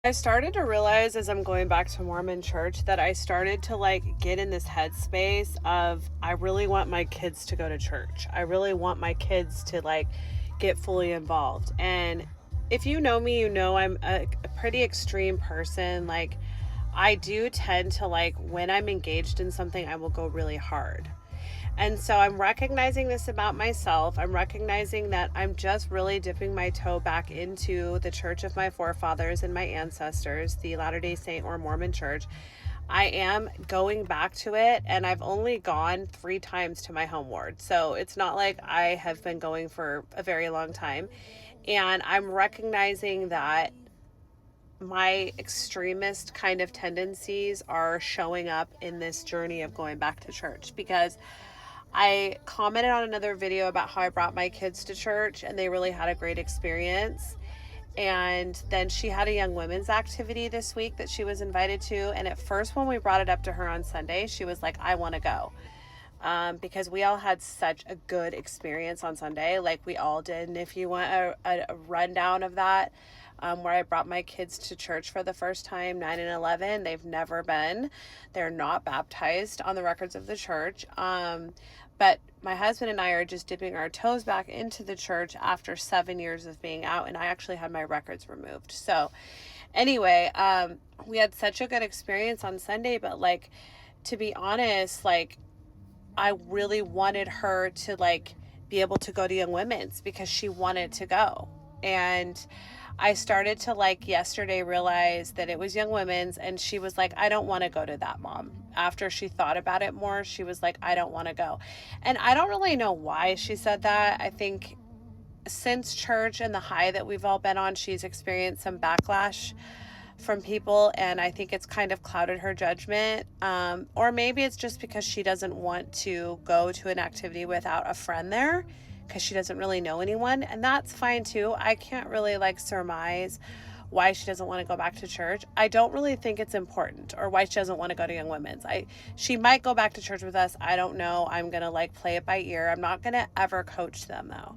I started to realize as I'm going back to Mormon church that I started to get in this headspace of I really want my kids to go to church. I really want my kids to get fully involved. And if you know me, you know I'm a pretty extreme person. I do tend to when I'm engaged in something, I will go really hard. And so I'm recognizing this about myself. I'm recognizing that I'm just really dipping my toe back into the church of my forefathers and my ancestors, the Latter-day Saint or Mormon church. I am going back to it, and I've only gone 3 times to my home ward. So it's not like I have been going for a very long time. And I'm recognizing that my extremist kind of tendencies are showing up in this journey of going back to church, because I commented on another video about how I brought my kids to church and they really had a great experience. And then she had a young women's activity this week that she was invited to. And at first, when we brought it up to her on Sunday, she was like, I want to go. Because we all had such a good experience on Sunday, like we all did. And if you want a rundown of that, where I brought my kids to church for the first time, 9 and 11, they've never been. They're not baptized on the records of the church. But my husband and I are just dipping our toes back into the church after 7 years of being out, and I actually had my records removed. So anyway, we had such a good experience on Sunday, but to be honest, I really wanted her to be able to go to Young Women's because she wanted to go. And I started to yesterday realize that it was Young Women's, and she was like, I don't want to go to that, Mom. After she thought about it more, she was like, I don't want to go. And I don't really know why she said that. I think since church and the high that we've all been on, she's experienced some backlash from people, and I think it's kind of clouded her judgment. Or maybe it's just because she doesn't want to go to an activity without a friend there, because she doesn't really know anyone, and that's fine too. I can't really surmise why she doesn't want to go back to church. I don't really think it's important, or why she doesn't want to go to Young Women's. She might go back to church with us. I don't know. I'm going to play it by ear. I'm not going to ever coach them though.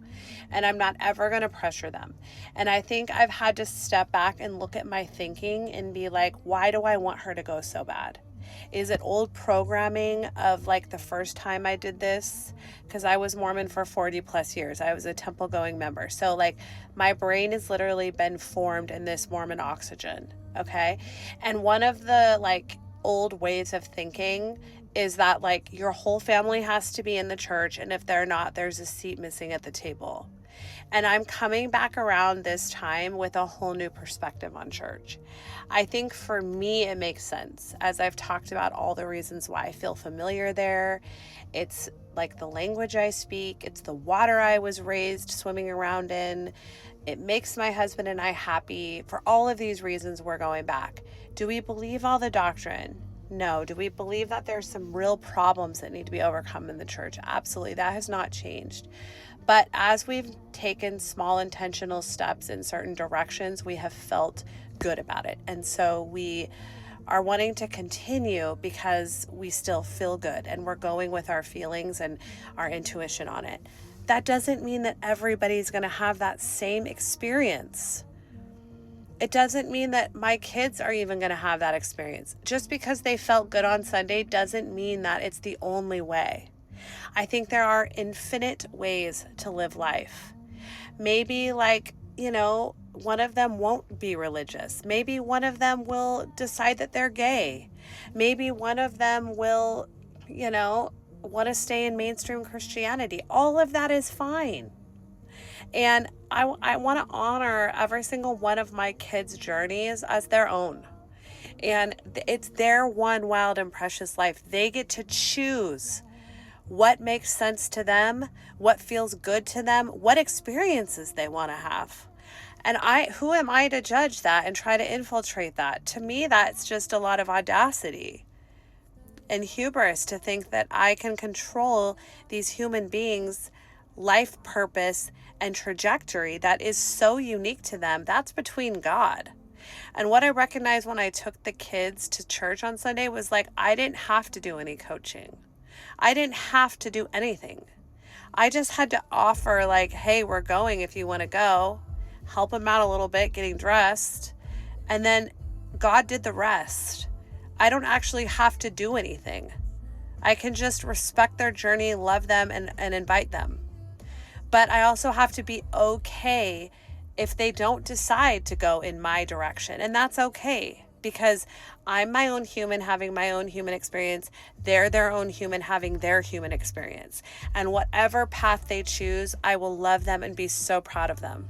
And I'm not ever going to pressure them. And I think I've had to step back and look at my thinking and be like, why do I want her to go so bad? Is it old programming of the first time I did this? Because I was Mormon for 40 plus years. I was a temple going member. So my brain has literally been formed in this Mormon oxygen. Okay. And one of the old ways of thinking is that your whole family has to be in the church. And if they're not, there's a seat missing at the table. And I'm coming back around this time with a whole new perspective on church. I think for me, it makes sense, as I've talked about all the reasons why I feel familiar there. It's the language I speak. It's the water I was raised swimming around in. It makes my husband and I happy. For all of these reasons, we're going back. Do we believe all the doctrine? No. Do we believe that there's some real problems that need to be overcome in the church? Absolutely. That has not changed. But as we've taken small intentional steps in certain directions, we have felt good about it. And so we are wanting to continue because we still feel good, and we're going with our feelings and our intuition on it. That doesn't mean that everybody's going to have that same experience. It doesn't mean that my kids are even going to have that experience. Just because they felt good on Sunday doesn't mean that it's the only way. I think there are infinite ways to live life. Maybe one of them won't be religious. Maybe one of them will decide that they're gay. Maybe one of them will, want to stay in mainstream Christianity. All of that is fine. And I want to honor every single one of my kids' journeys as their own. And it's their one wild and precious life. They get to choose what makes sense to them, what feels good to them, what experiences they want to have. And who am I to judge that and try to infiltrate that? To me, that's just a lot of audacity and hubris to think that I can control these human beings' life purpose and trajectory that is so unique to them. That's between God. And what I recognized when I took the kids to church on Sunday was I didn't have to do any coaching. I didn't have to do anything. I just had to offer hey, we're going if you want to go. Help them out a little bit getting dressed. And then God did the rest. I don't actually have to do anything. I can just respect their journey, love them, and invite them. But I also have to be okay if they don't decide to go in my direction. And that's okay, because I'm my own human having my own human experience. They're their own human having their human experience. And whatever path they choose, I will love them and be so proud of them.